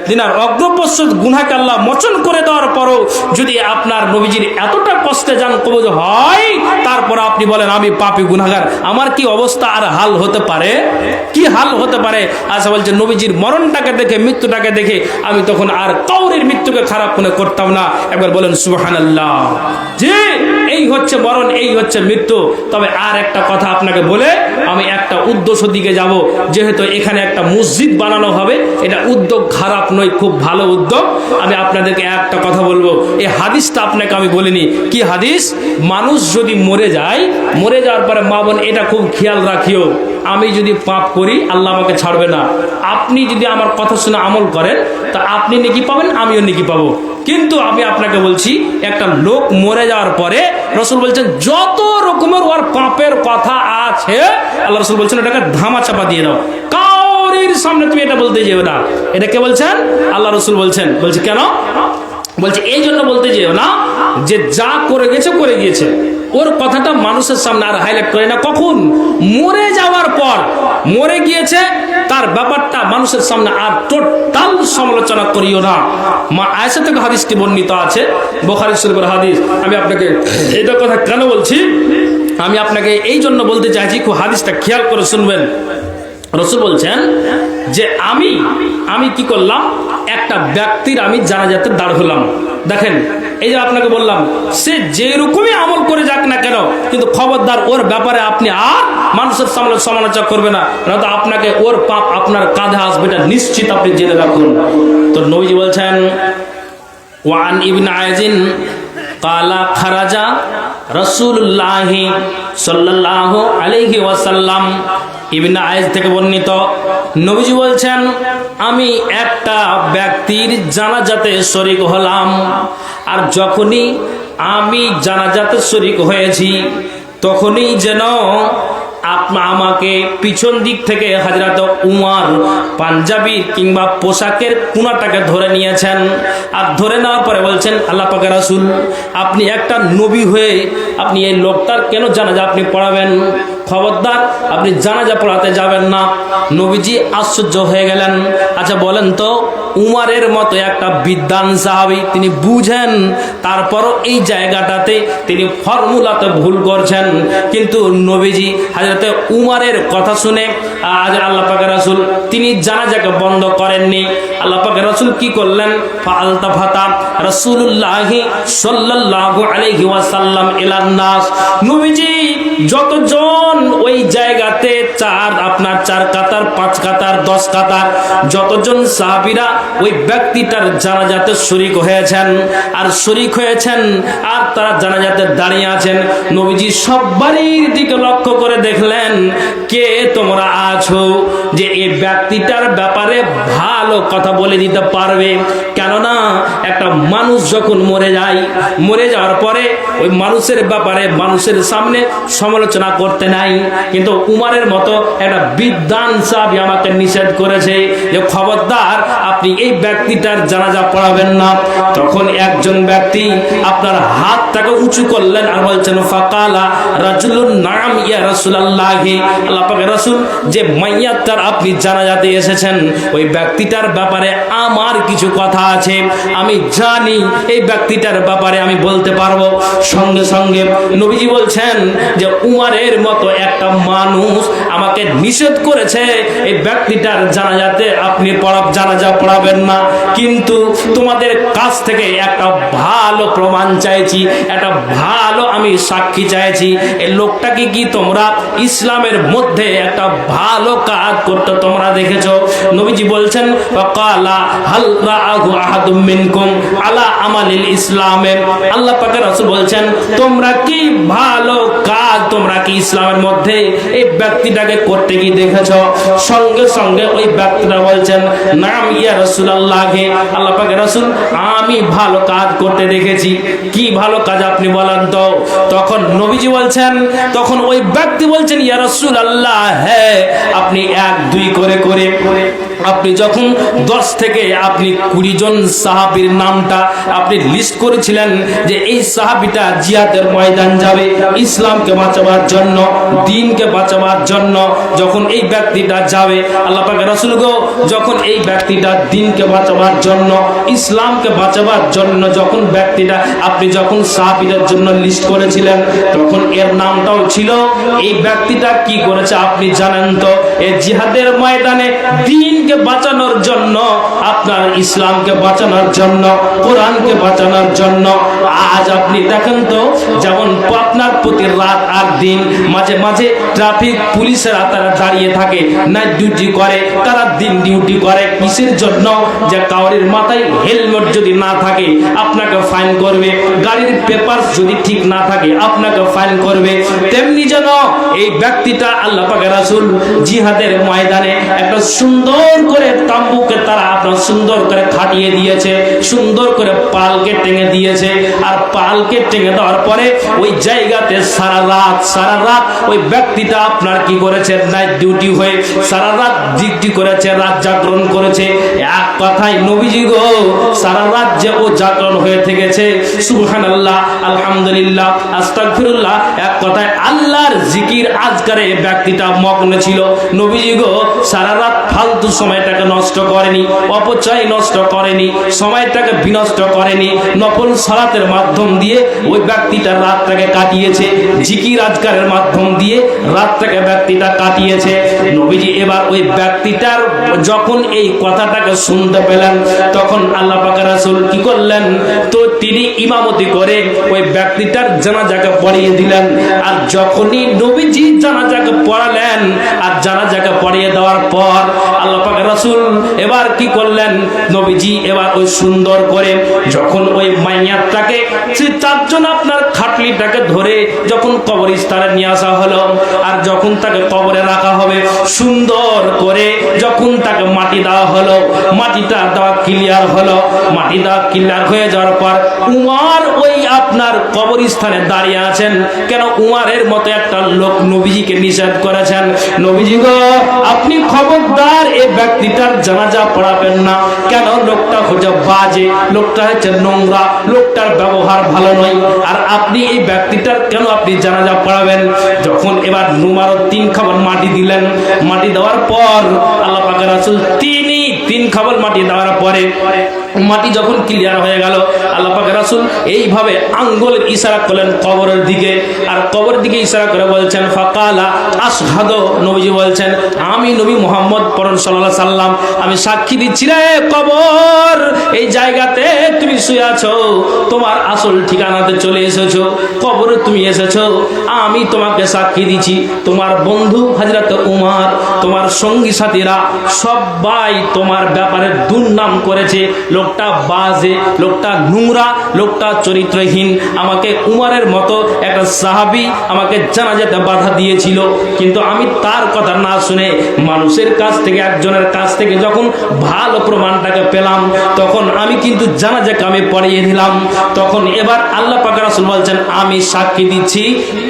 তিনার অগ্রপশ্চাৎ গুনাহকে আল্লাহ মোচন করে দেওয়ার পরও যদি আপনার নবীজির এতটা কষ্টে যান কবজ হয়, তারপর আপনি বলেন আমি পাপী গুনাহগার, আমার কি অবস্থা আর হাল হতে পারে? কি হাল হতে পারে? আচ্ছা, বলছে নবীজির মরণটাকে দেখে, মৃত্যুটাকে দেখে আমি তখন আর কাউরের মৃত্যুকে খারাপ মনে করতাম না। একবার বলেন সুবহানাল্লাহ। যে এই হচ্ছে মরণ, এই হচ্ছে মৃত্যু। তবে আর একটা কথা আপনাকে বলে আমি একটা উদ্দেশ্য দিকে যাব। যেহেতু এখানে একটা মসজিদ বানানো হবে, এটা উদ্যোগ খারাপ নয়, খুব ভালো উদ্যোগ। আমি আপনাদেরকে একটা কথা বলবো, এই হাদিসটা আপনাকে আমি বলিনি। কি হাদিস? মানুষ যদি মরে যায়, মরে যাওয়ার পরে মা বোন এটা খুব খেয়াল রাখিও, আমি যদি পাপ করি আল্লাহ আমাকে ছাড়বে না। আপনি যদি আমার কথা শুনে আমল করেন, তা আপনি নেকি পাবেন, আমিও নেকি পাবো। কিন্তু আমি আপনাকে বলছি, একটা লোক মরে যাওয়ার পরে রাসূল বলছেন যত রকমের ওর পাপের কথা আছে, আল্লাহ রাসূল বলছেন এটাকে ধামা চাপা দিয়ে দাও, কাউরির সামনে তুমি এটা বলতে যেও না। এটা কে বলছেন? আল্লাহ রাসূল বলছেন। বলছে কেন? বলছে এই জন্য বলতে যেও না যে যা করে গিয়েছে ওর কথাটা মানুষের সামনে আর হাইলাইট করে না। কখন? মরে যাওয়ার পর, মরে গিয়েছে তার ব্যাপারটা মানুষের সামনে আর টোটাল সমালোচনা করিও না। মা আয়েশা থেকে হাদিসটি বর্ণিত আছে, বুখারী শরীফের হাদিস। আমি আপনাকে এটা কথা কেন বলছি, আমি আপনাকে এই জন্য বলতে চাইছি, খুব হাদিসটা খেয়াল করে শুনবেন। রাসূল বলছেন যে আমি কি করলাম, একটা ব্যক্তির আমি জানাজাতে দাঁড় হলাম। দেখেন, এই যে আপনাকে বললাম, সে যে রকমই আমল করে যাক না কেন, কিন্তু খবরদার ওর ব্যাপারে আপনি আর মানুষের সামনে সমালোচনা করবে না, নয়তো আপনাকে ওর পাপ আপনার কাঁধে আসবে, এটা নিশ্চিত আপনি জেনে রাখুন। তো নবীজি বলছেন, ওয়ান ইবনে আইজিন কালা খারাজা রাসূলুল্লাহ সাল্লাল্লাহু আলাইহি ওয়াসাল্লাম। ইবনে আয়েজ থেকে বর্ণিত, নবীজি বলছেন, আমি একটা ব্যক্তির জানাজাতে শরীক হলাম, আর যখনই আমি জানাজাতে শরীক হয়েছি, তখনই যেন আমাকে পিছন দিক থেকে হযরত উমর পাঞ্জাবি কিংবা পোশাকের কোনাটাকে ধরে নিয়েছেন। আর ধরে নেওয়ার পরে বলছেন, আল্লাহ পাকের রাসূল, আপনি একটা নবী হয়ে আপনি এই লোকটার কেন জানাজা আপনি পড়াবেন? খবরদার আপনি জানাজা পড়াতে যাবেন না। নবীজি আশ্চর্য হয়ে গেলেন। আচ্ছা বলেন তো, উমারের মতো একটা বিদ্বান সাহাবী, তিনি বুঝেন, তারপরও এই জায়গাটাতে তিনি ফর্মুলাতে ভুল করছেন। কিন্তু নবীজি হযরতে উমারের কথা শুনে আল্লাহ পাকের রাসূল তিনি জানাজাকে বন্ধ করেননি। আল্লাহ পাকের রাসূল কি করলেন? ফালতাফাতা রাসূলুল্লাহি সাল্লাল্লাহু আলাইহি ওয়াসাল্লাম ইলান নাস। নবীজি যতজন ওই জায়গাতে আপনার 4 কাতার 5 কাতার 10 কাতার যতজন সাহাবীরা ওই ব্যক্তিটার জানাজাতে শরীক হয়েছেন আর তারা জানাজাতে দাঁড়িয়ে আছেন, নবীজি সবারই দিকে লক্ষ্য করে দেখলেন, কে তোমরা আছো যে এই ব্যক্তিটার ব্যাপারে ভালো কথা বলে দিতে পারবে। কেননা একটা মানুষ যখন মরে যাওয়ার পরে ওই মানুষের ব্যাপারে মানুষের সামনে সমালোচনা করতে নাই। কিন্তু উমারের মতো একটা বিদ্বান সাহাবী আমাকে নিষেধ করেছে যে খবরদার আপনি এই ব্যক্তিটার জানাজা পড়াবেন না। তখন একজন ব্যক্তি আপনার হাতটাকে উঁচু করলেন আর বলছেন, ফাকালা রাজুলুন নাম ইয়া রাসূলুল্লাহি, আল্লাহ পাকের রাসূল, যে মাইয়াতটার আপনি জানাজাতে এসেছেন ওই ব্যক্তিটার ব্যাপারে আমার কিছু কথা আছে, আমি জানি এই ব্যক্তিটার ব্যাপারে আমি বলতে পারবো। সঙ্গে সঙ্গে নবীজি বলছেন যে উমারের মতো একটা মানুষ আমাকে নিষেধ করেছে এই ব্যক্তিটার জানাজাতে আপনি জানাজা পড়াবেন না। কিন্তু তোমাদের কাছ থেকে একটা ভালো প্রমাণ চাইছি, একটা ভালো আমি সাক্ষী চাইছি, এই লোকটাকে কি তোমরা ইসলামের মধ্যে একটা ভালো কাজ করতে তোমরা দেখেছো? নবীজি বলছেন, ফাকালা হাল রাআহু আহাদুম মিনকুম আলা আমালিল ইসলামে, আল্লাহ পাকের রাসূল বলছেন তোমরা কি ভালো কাজ তোমরা কি ইসলামের মধ্যে এই ব্যক্তিটাকে করতে কি দেখেছো? সঙ্গে সঙ্গে ওই ব্যক্তিটা বলছেন, নাম ইয়া রাসূলুল্লাহ, আল্লাহ পাকের রাসূল আমি ভালো কাজ করতে দেখেছি। কি ভালো কাজ আপনি বলেন তো? তখন নবীজি বলছেন, তখন ওই ব্যক্তি বলছেন, ইয়া রাসূলুল্লাহ, হ্যাঁ আপনি 1-2 করে আপনি যখন 10 থেকে আপনি 20 জন সাহাবীর নামটা আপনি লিস্ট করেছিলেন যে এই সাহাবীটা জিহাদের ময়দান যাবে ইসলামকে বাঁচাবার জন্য, দ্বীনকে বাঁচাবার জন্য, যখন এই ব্যক্তিটা যাবে আল্লাহ পাকের রাসূল গো, যখন এই ব্যক্তিটা দ্বীনকে বাঁচাবার জন্য ইসলামকে বাঁচাবার জন্য যখন ব্যক্তিটা আপনি যখন সাহাবীদের জন্য লিস্ট করেছিলেন তখন এর নামটাও ছিল। এই ব্যক্তিটা কি করেছে আপনি জানেন তো? এই জিহাদের ময়দানে দ্বীনকে বাঁচানোর জন্য, আপনার ইসলামকে বাঁচানোর জন্য, কোরআনকে বাঁচানোর জন্য। আজ আপনি দেখেন তো, যেমন আপনার প্রতি রাত আর দিন মাঝে মাঝে ট্রাফিক পুলিশেরা তারা দাঁড়িয়ে থাকে, নাইট ডিউটি করে, তারা দিন ডিউটি করে কিসের জন্য? যে কাউরির মাথায় হেলমেট যদি না থাকে আপনাকে ফাইন করবে, গাড়ির পেপার যদি ঠিক না থাকে আপনাকে ফাইন করবে। তেমনি যেন এই ব্যক্তিটা আল্লাহ পাকের রাসূল জিহাদের ময়দানে একটা সুন্দর করে তাম্বুকে তারা আপনার সুন্দর করে খাটিয়ে দিয়েছে, সুন্দর করে পালকে টেঙে দিয়েছে। আর পালকে টেঙে দেওয়ার পরে ওই জায়গাতে সারা রাত ওই ব্যক্তিটা আপনার কি করেছে? নাইট ডিউটি হয়ে সারা রাত ডিউটি করেছে, রাত জাগরণ করেছে। এক কথায় নবীজি গো, সারা রাত যে ও জাগরণ হয়ে থেকেছে, সুবহানাল্লাহ, আলহামদুলিল্লাহ, আস্তাগফিরুল্লাহ, এক কথায় আল্লাহর জিকির আজকারে ব্যক্তিটা মগ্ন ছিল। নবীজি গো সারা রাত ফালতু সময়টাকে নষ্ট করেনি, অপচয় নষ্ট করেনি, সময়টাকে বিনষ্ট করেনি, নফল সালাতের মাধ্যম দিয়ে ওই ব্যক্তিটা রাতটাকে কাটিয়েছে, জিকির আজকারের মাধ্যম দিয়ে রাতটাকে ব্যক্তিটা কাটিয়েছে। নবীজি এবার ওই ব্যক্তিটার যখন এই কথাটাকে শুনতে পেলেন তখন আল্লাহ পাকের রাসূল কি করলেন? তো তিনি ইমামতি করে ওই ব্যক্তিটার জানাজাকে পড়িয়ে দিলেন। আর যখনই নবীজি জানাজাকে পড়ালেন আর জানাজাকে পড়িয়ে দেওয়ার পর আল্লাহ পাকের রাসূল এবার কি করলেন? নবীজি এবার ওই সুন্দর করে যখন ওই মাইয়াতটাকে 4 জন আপনার খাটলিটাকে ধরে যখন কবরস্থানে নিয়ে আসা হলো আর যখন তাকে কবরে রাখা হবে, সুন্দর করে যখন তাকে মাটি দেওয়া হলো, মাটিটা দেওয়া ক্লিয়ার হলো, মাটি দেওয়া ক্লিয়ার হয়ে যাওয়ার পর উমার ওই আপনার কবরস্থানে দাঁড়িয়ে আছেন। কেন? উমারের মতো একটা লোক নবীজিকে নিষেধ করেছেন, নবীজি গো আপনি খবরদার এই ব্যক্তিটার জানাজা পড়াবেন না। কেন? লোকটা হচ্ছে বাজে, লোকটা হচ্ছে নোংরা, লোকটার ব্যবহার ভালো নয়, আর আপনি এই ব্যক্তিটার কেন আপনি জানাজা পড়াবেন? যখন এবার নুমারও 3 খাবল মাটি দিলেন, মাটি দেওয়ার পর আল্লাহ পাকের রাসূল তিন খাবল মাটি দেওয়ার পরে মাটি যখন ক্লিয়ার হয়ে গেল, আল্লাহ পাকের রাসূল এইভাবে আঙ্গুলের ইশারা করলেন কবরের দিকে, আর কবরের দিকে ইশারা করে বলছেন ফাকালা আশহাদু, নবীজি বলছেন আমি নবী মুহাম্মদ পরম সাল্লাল্লাহু আলাইহি সাল্লাম আমি সাক্ষী দিচ্ছি রে কবর, এই জায়গাতে তুমি শুয়ে আছো, তোমার আসল ঠিকানাতে চলে এসেছো, কবরে তুমি এসেছো, আমি তোমাকে সাক্ষী দিচ্ছি। তোমার বন্ধু হযরত উমর, তোমার সঙ্গী সাথীরা সবাই তোমার ব্যাপারে দুর্নাম করেছে, লোকটা বাজে, লোকটা নোংরা, লোকটা চরিত্রহীন। আমাকে উমরের মতো একটা সাহাবী আমাকে জানাজাতে বাধা দিয়েছিল, কিন্তু আমি তার কথা না শুনে মানুষের কাছ থেকে, একজনের কাছ থেকে যখন ভালো প্রমাণটাকে পেলাম, তখন আমি কিন্তু জানাজাকে আমি পড়িয়ে দিলাম। তখন এবার আল্লাহ পাক রাসূল বলছেন আমি সাক্ষী দিচ্ছি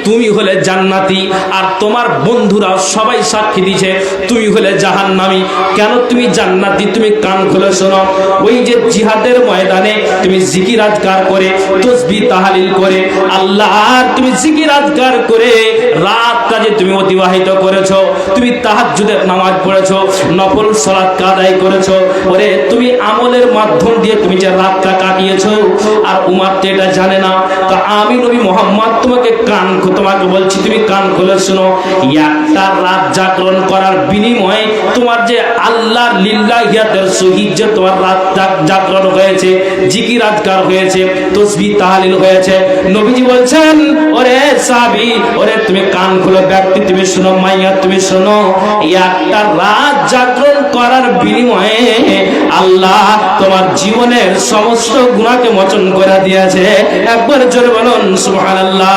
তুমি হলে জান্নাতি, আর তোমার বন্ধুরা সবাই সাক্ষী দিচ্ছে তুমি হলে জাহান্নামী। কেন তুমি জান্নাতি? তুমি কান খুলে শোনো, ওই যে জিহাদের ময়দানে তুমি জিকির আজকার করে, তাসবিহ তাহলিল করে, আল্লাহর তুমি জিকির আজকার করে রাত কাজে তুমি অতিবাহিত করেছো, তুমি তাহাজ্জুদের নামাজ পড়েছো, নফল সালাত আদায় করেছো, ওরে তুমি আমলের মাধ্যম দিয়ে তুমি যে রাতটা কাটিয়েছো। আর উমর তো এটা জানে না, তো আমি নবী মুহাম্মদ তোমাকে বলছি তুমি কান খুলে শোনো, একটা রাত জাগরণ করার বিনিময়ে তোমার যে আল্লাহর লিল্লাহিয়াতের সহিত যে তোমার রাত জাগরণ হয়েছে, জিকির আজকার হয়েছে, তাসবিহ তাহলিল হয়েছে, নবীজি বলছেন ওরে সাহাবী, ওরে তুমি কান খুলে ব্যক্তি তুমি শোনো, মাইয়া তুমি শোনো, একটা রাত জাগরণ করার বিনিময়ে আল্লাহ তোমার জীবনের সমস্ত গুনাহকে মোচন করে দিয়েছে। একবার জোরে বলুন সুবহানাল্লাহ।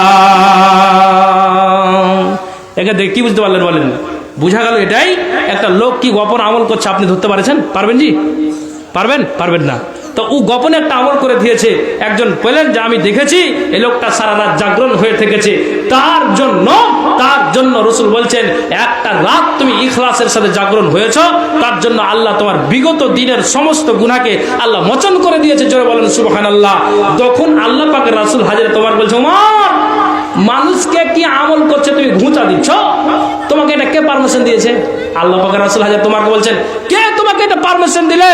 একে দেখে কি বুঝতে পারলেন বলেন? বুঝা গেল এটাই একটা লোক কি গোপন আমল করছে, আপনি ধরতে পারছেন? পারবেন জি? পারবেন না। তো ও গোপনে একটা আমল করে দিয়েছে, একজন বললেন যে আমি দেখেছি এই লোকটা সারা রাত জাগরণ হয়ে থেকেছে, তার জন্য রাসূল বলছেন একটা রাত তুমি ইখলাসের সাথে জাগরণ হয়েছো, তার জন্য আল্লাহ তোমার বিগত দিনের সমস্ত গুনাহকে আল্লাহ মোচন করে দিয়েছে। জোরে বলেন সুবহানাল্লাহ। তখন আল্লাহ পাকের রাসূল হাজির তোমার বলছে ওমর, মানুষকে কি আমল করছে তুমি ঘুঁচা দিচ্ছ? তোমাকে এটা কে পারমিশন দিয়েছে? আল্লাহ পাকের রাসূল হাজির তোমাকে বলছেন কে তোমাকে এটা পারমিশন দিলে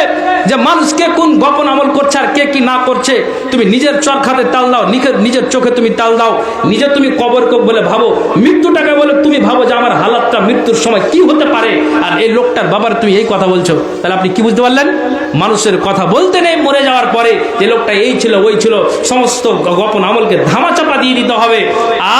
যে মানুষকে কোন গোপন আমল করছে আর কে কি না করছে? তুমি নিজের চরখাতে তাল দাও, নিজের চোখে তুমি তাল দাও, নিজে তুমি কবরকে বলে ভাবো, মৃত্যুটাকে বলে তুমি ভাবো যে আমার হালাতটা মৃত্যুর সময় কি হতে পারে, আর এই লোকটার ব্যাপারে তুমি এই কথা বলছো। তাহলে আপনি কি বুঝতে পারলেন? মানুষের কথা বলতে নেই, মরে যাওয়ার পরে যে লোকটা এই ছিল ওই ছিল, সমস্ত গোপন আমলকে ধামাচাপা দিয়ে দিতে হবে।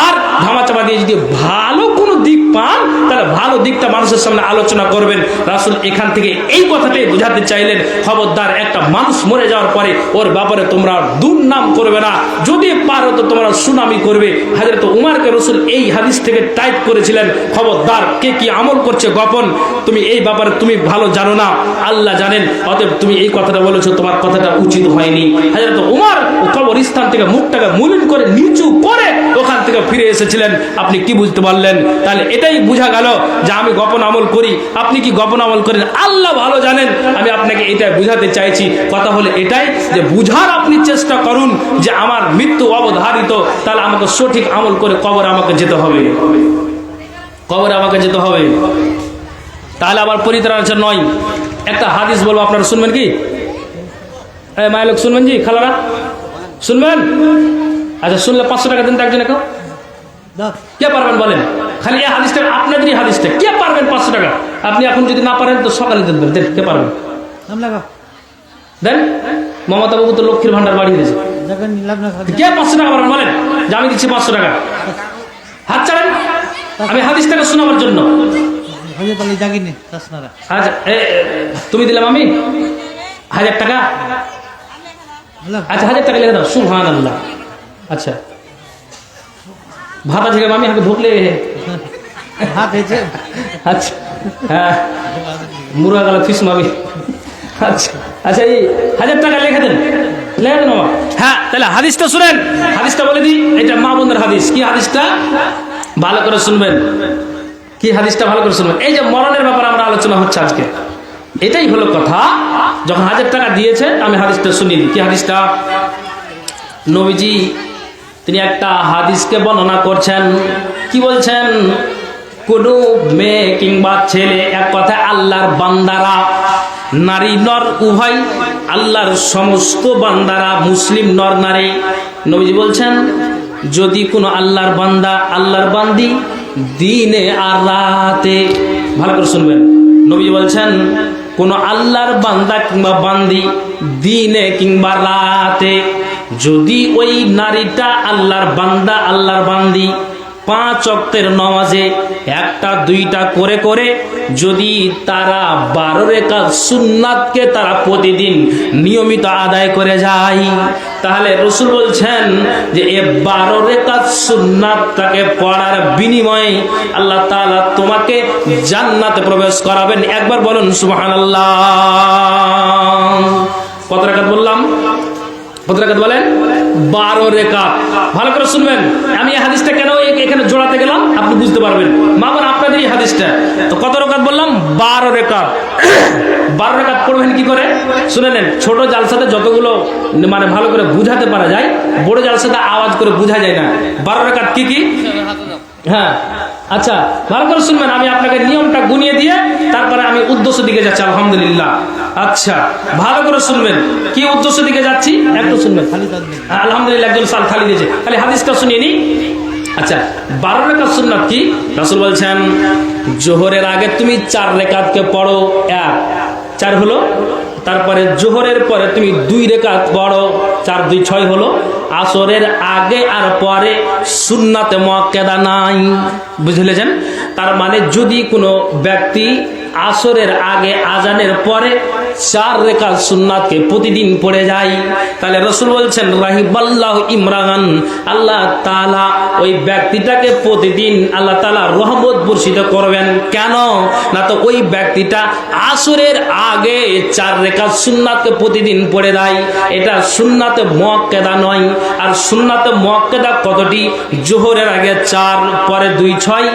আর ধামাচাপা দিয়ে যদি ভালো কোনো দিক পান তাহলে ভালো দিকটা মানুষের সামনে আলোচনা করবেন। রাসূল এখান থেকে এই কথাটাই বোঝাতে চাইলেন, খবরদার একটা মানুষ মরে যাওয়ার পরে ওর ব্যাপারে তোমরা দুর্নাম করবে না, যদি পারো তো তোমরা সুনামি করবে। হযরত উমরকে রাসূল এই হাদিস থেকে টাইপ করেছিলেন, খবরদার কে কি আমল করছে গোপন, তুমি এই ব্যাপারে তুমি ভালো জানো না, আল্লাহ জানেন, অতএব তুমি এই কথাটা বলেছো, তোমার কথাটা উচিত হয়নি। হযরত উমর কবরস্থান থেকে মুখটাকে মলিন করে নিচু করে ওখান থেকে ফিরে এসেছিলেন। আপনি কি বুঝতে পারলেন? তাহলে এটাই বোঝা গেল যে আমি গোপন আমল করি, আপনি কি গোপন আমল করেন আল্লাহ ভালো জানেন। আমি আপনাকে এটাই বুঝাতে চাইছি। কথা হলো এটাই যে বুঝার আপনি চেষ্টা করুন যে আমার মৃত্যু অবধারিত, তাহলে আমাকে সঠিক আমল করে কবরে আমাকে যেতে হবে, কবরে আমাকে যেতে হবে। তাহলে আবার পরিত্রাণ আছে নয়। একটা হাদিস বলবো, আপনারা শুনবেন কি? মায়ের লোক শুনবেন জি? খালারা শুনবেন? আচ্ছা শুনলে 500 টাকা দেন তো একজনে। কে পারবেন বলেন? খালি এই হাদিসটা, আপনাদেরই হাদিসটা কে পারবেন 500 টাকা? আপনি এখন যদি না পারেন তো সকালে দেন, কে পারবেন? দেন। মমতা বাবু তো লক্ষ্মীর ভান্ডার বাড়িয়ে দিয়েছে, কে 500 টাকা পারবেন বলেন? যে আমি দিচ্ছি 500 টাকা, হাত ছাড়েন। আমি হাদিসটাকে শোনাবার জন্য। আচ্ছা তুমি দিলাম আমি 1000 টাকা। আচ্ছা 1000 টাকা লিখে দাও। সুবহানাল্লাহ। আচ্ছা ভাতা থেকে আমি হাতে ঢুকলে আচ্ছা হ্যাঁ মুরা গেল ফিস মামি। আচ্ছা আচ্ছা এই 1000 টাকা লিখে দেন, লিখে দেন বাবা। হ্যাঁ তাহলে হাদিসটা শুনেন, হাদিসটা বলে দিই, এটা মা বোনের হাদিস। কি হাদিসটা? ভালো করে শুনবেন, কি হাদিসটা ভালো করে শুনবেন। এই যে মরণের ব্যাপারে আমরা আলোচনা হচ্ছে আজকে, এটাই হলো কথা। যখন 1000 টাকা দিয়েছে আমি হাদিসটা শুনি। কি হাদিসটা? নবীজি তিনি একটা হাদিসকে বর্ণনা করছেন। কি বলছেন? কোন মেয়ে কিংবা ছেলে, এক কথা আল্লাহর বান্দারা, নারী নর উভয়, আল্লাহর সমস্ত বান্দারা, মুসলিম নর নারী, নবীজি বলছেন যদি কোনো আল্লাহর বান্দা, আল্লাহর বান্দি দিনে আর রাতে, ভালো করে শুনবেন, নবীজি বলছেন কোন আল্লাহর বান্দা কিংবা বান্দি দিনে কিংবা রাতে যদি ওই নারীটা আল্লাহর বান্দা, আল্লাহর বান্দি 5 ওয়াক্তের নামাজে একটা দুইটা করে করে যদি তারা 12 রাকাত সুন্নাতকে তারা প্রতিদিন নিয়মিত আদায় করে যায়, তাহলে রাসূল বলছেন যে এই 12 রাকাত সুন্নাতটাকে পড়ার বিনিময়ে আল্লাহ তাআলা তোমাকে জান্নাতে প্রবেশ করাবেন। একবার বলুন সুবহানাল্লাহ। কত রাকাত বললাম? কত রাকাত বলেন? 12 রাকাত। ভালো করে শুনবেন, আমি এই হাদিসটা কেন এখানে জোড়াতে গেলাম আপনি বুঝতে পারবেন। মামুন আপনাদের এই হাদিসটা তো কত রাকাত বললাম? 12 রাকাত। 12 রাকাত পড়বেন কি করে শুনে নেন। ছোট জালসাতে যতগুলো মানে ভালো করে বুঝাতে পারা যায়, বড় জালসাতে আওয়াজ করে বোঝা যায় না। 12 রাকাত কি কি? হ্যাঁ আচ্ছা ভালো করে শুনবেন, আমি আপনাকে নিয়মটা গুনিয়ে দিয়ে তারপরে আমি উদ্দেশ্য দিকে যাচ্ছি। আলহামদুলিল্লাহ। আচ্ছা ভালো করে শুনবেন, কি উদ্দেশ্য দিকে যাচ্ছি একটু শুনবেন। আলহামদুলিল্লাহ, একজন সাল খালি দিয়েছে, খালি হাদিসটা শুনিয়ে নি। আচ্ছা 12 রাকাত সুন্নাত কি? রাসূল বলছেন জোহরের আগে তুমি 4 রাকাতকে পড়ো, 4 হলো। তারপরে জোহরের পরে তুমি 2 রাকাত পড়ো, 4 2 6 হলো। আসরের আগে আর পরে সুন্নাতে মুআক্কাদা নাই, বুঝলেন? তার মানে যদি কোনো ব্যক্তি আসরের আগে আজানের পরে 4 রাকাত সুন্নাতকে প্রতিদিন পড়ে যায়, তাহলে রাসূল বলছেন রাহিবাল্লাহু ইমরান, আল্লাহ তাআলা ওই ব্যক্তিটাকে প্রতিদিন আল্লাহ তাআলা রহমত বর্ষিত করবেন। কেন না, তো ওই ব্যক্তিটা আসরের আগে 4 রাকাত সুন্নাতকে প্রতিদিন পড়ে দেয়, এটা সুন্নাতে মুআক্কাদা নয়। আর সুন্নাতে মুআক্কাদা কতটি? জোহরের আগে 4, পরে 2 6,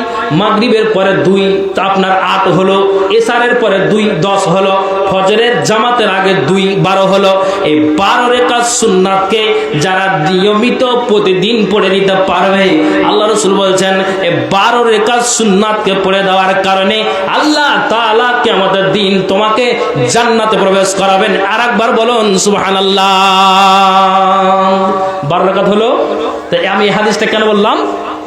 মাগরিবের পরে 2 তো আপনার 8 হলো, এশারের পরে 2 10 হলো, ফজরের জামাতের আগে 2 12 হলো। এই 12 রাকাত সুন্নাতকে যারা নিয়মিত প্রতিদিন পড়ে নিতে পারবে, আল্লাহ রাসূল বলছেন এই 12 রাকাত সুন্নাতকে পড়ে দেওয়ার কারণে আল্লাহ তাআলা কিয়ামতের দিন তোমাকে জান্নাতে প্রবেশ করাবেন। আরেকবার বলুন সুবহানাল্লাহ। 12 রাকাত হলো। তো আমি এই হাদিসটা কেন বললাম?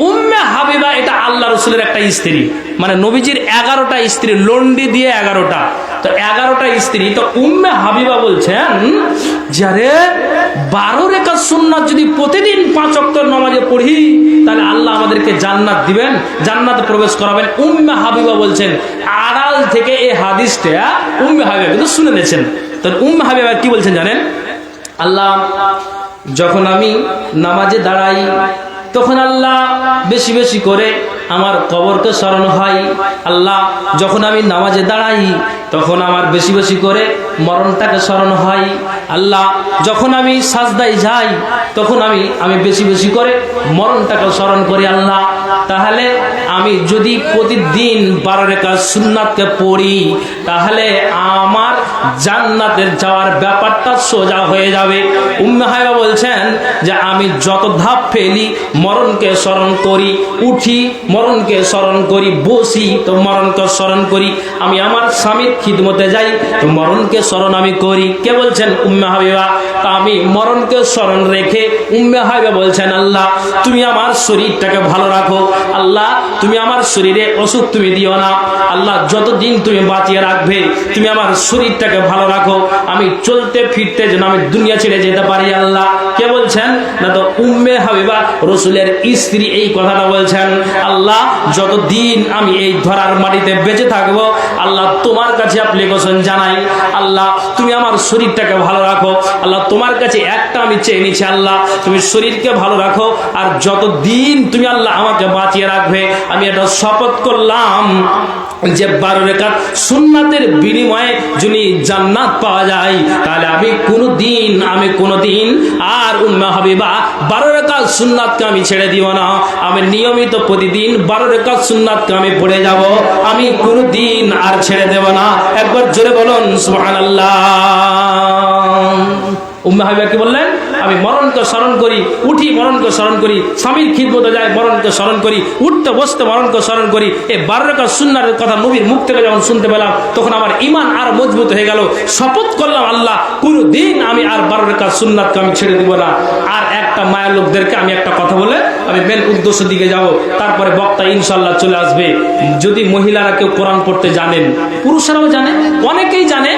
উম্মে হাবিবা এটা আল্লাহ রাসূলের একটা স্ত্রী, মানে নবীজির 11টা স্ত্রী, লন্ডি দিয়ে 11টা, তো 11টা স্ত্রী। তো উম্মে হাবিবা বলছেন যারে 12 রাকাত সুন্নাত যদি প্রতিদিন 5 ওয়াক্ত নামাজে পড়ি তাহলে আল্লাহ আমাদেরকে জান্নাত দিবেন, জান্নাতে প্রবেশ করাবেন। উম্মে হাবিবা বলছেন, আড়াল থেকে এই হাদিসটা উম্মে হাবিবা কিন্তু শুনে নিয়েছেন। তো উম্মে হাবিবা কি বলছেন জানেন? আল্লাহ যখন আমি নামাজে দাঁড়াই তখন আল্লাহ বেশি বেশি করে আমার কবরকে স্মরণ হয়। আল্লাহ যখন আমি নামাজে দাঁড়াই তখন আমার বেশি বেশি করে মরণটাকে স্মরণ হয়। আল্লাহ যখন আমি সাজদায় যাই তখন আমি বেশি বেশি করে মরণটাকে স্মরণ করি। আল্লাহ তাহলে আমি যদি প্রতিদিন 12 রাকাত সুন্নাতকে পড়ি তাহলে আমার জান্নাতের যাওয়ার ব্যাপারটা সোজা হয়ে যাবে। উম্মে হাবিবা বলছেন যে আমি যত ধাপ ফেলি মরণকে স্মরণ করি, উঠি মরণকে স্মরণ করি, বসি তো মরণকে স্মরণ করি, আমি আমার স্বামীর খিদমতে যাই তো মরণকে স্মরণ আমি করি। কে বলছেন? উম্মে হাবিবা। তা আমি মরণকে স্মরণ রেখে উম্মে হাবিবা বলছেন আল্লাহ তুমি আমার শরীরটাকে ভালো রাখো, আল্লাহ তুমি আমার শরীরে অসুখ তুমি দিও না, আল্লাহ যতদিন তুমি বাঁচিয়ে রাখবে তুমি আমার শরীরটাকে ভালো রাখো, আমি চলতে ফিরতে যেন আমি দুনিয়া ছেড়ে যেতে পারি। আল্লাহ কে বলছেন? না তো উম্মে হাবিবা রাসূলের স্ত্রী এই কথাটা বলছেন, আল্লাহ যতদিন আমি এই ধরার মাটিতে বেঁচে থাকবো আল্লাহ তোমার কাছে অ্যাপ্লিকেশন জানাই, আল্লাহ তুমি আমার শরীরটাকে ভালো রাখো, আল্লাহ তোমার কাছে একটা আমি চেয়ে নিচ্ছি, আল্লাহ তুমি শরীরকে ভালো রাখো আর যতদিন তুমি আল্লাহ আমাকে বাঁচিয়ে রাখবে আমি এটা শপথ করলাম যে 12 রাকাত সুন্নাতের বিনিময়ে যদি জান্নাত পাওয়া যায় তাহলে আমি কোনোদিন আর উম্মে হাবিবা 12 রাকাত সুন্নাতকে আমি ছেড়ে দিব না, আমি নিয়মিত প্রতিদিন 12 রাকাত সুন্নাতকে আমি পড়ে যাব, আমি কোনোদিন আর ছেড়ে দেব না। একবার জোরে বলুন সুবহানাল্লাহ। উম্মে হাবিবা কি বললেন? আমি মরণকে স্মরণ করি, উঠি মরণকে স্মরণ করি, স্বামীর খিদমতে যাই মরণকে স্মরণ করি, উঠতে বসতে মরণকে স্মরণ করি। এই 12 রাকাত সুন্নাতের কথা নবীর মুখ থেকে যখন শুনতে পেলাম তখন আমার ঈমান আর মজবুত হয়ে গেল। শপথ করলাম আল্লাহ কোনদিন আমি আর 12 রাকাত সুন্নাতকে আমি ছেড়ে দিব না। আর একটা মায়ের লোকদেরকে আমি একটা কথা বলে আমি মেন উদ্দেশ্যের দিকে যাব, তারপরে বক্তা ইনশাল্লাহ চলে আসবে। যদি মহিলারা কেউ কোরআন পড়তে জানেন, পুরুষরাও জানে, অনেকেই জানে,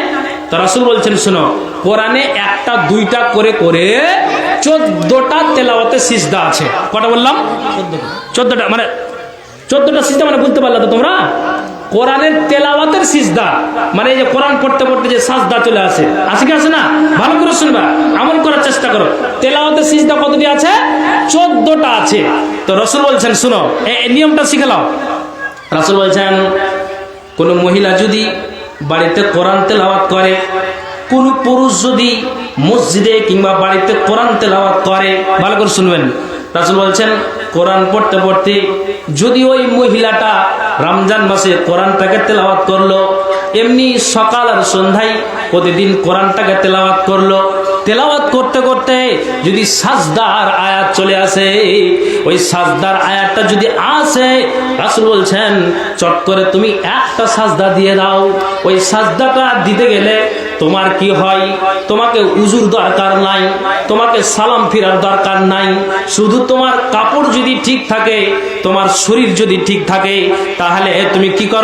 তো রাসূল বলছেন শোনো, কোরআনে 1টা 2টা করে করে 14টা তেলাওয়াতে সিজদা আছে। কটা বললাম? 14টা, মানে 14টা সিজদা, মানে বুঝতে পারলে তো তোমরা? কোরআনের তেলাওয়াতের সিজদা মানে এই যে কোরআন পড়তে পড়তে যে সাজদা চলে আসে, আছে কি আসে না? ভালো করে শুনবা, আমল করার চেষ্টা করো। তেলাওয়াতের সিজদা কতটি আছে? 14টা আছে। তো রাসূল বলছেন শুনো, এই নিয়মটা শিখে নাও। রাসূল বলছেন কোন মহিলা যদি বাড়িতে কোরআন তেলাওয়াত করে, কোন পুরুষ যদি মসজিদে কিংবা বাড়িতে কোরআন তেলাওয়াত করে, ভালো করে শুনবেন, রাসূল বলছেন কোরআন পড়তে পড়তে যদি ওই মহিলাটা রমজান মাসে কোরআনটাকে তেলাওয়াত করলো, এমনি সকাল আর সন্ধ্যায় প্রতিদিন কোরআনটাকে তেলাওয়াত করলো, তেলাওয়াত করতে করতে যদি সাজদার আয়াত চলে আসে, ওই সাজদার আয়াতটা যদি আসে, রাসূল বলছেন চট করে তুমি একটা সাজদা দিয়ে দাও। ওই সাজদাটা দিতে গেলে তোমার কি হয়, তোমাকে উজুর দরকার নাই, তোমাকে সালাম ফিরার দরকার নাই, শুধু তোমার কাপড় যদি ঠিক থাকে, তোমার শরীর যদি ঠিক থাকে, তাহলে তুমি কি করো,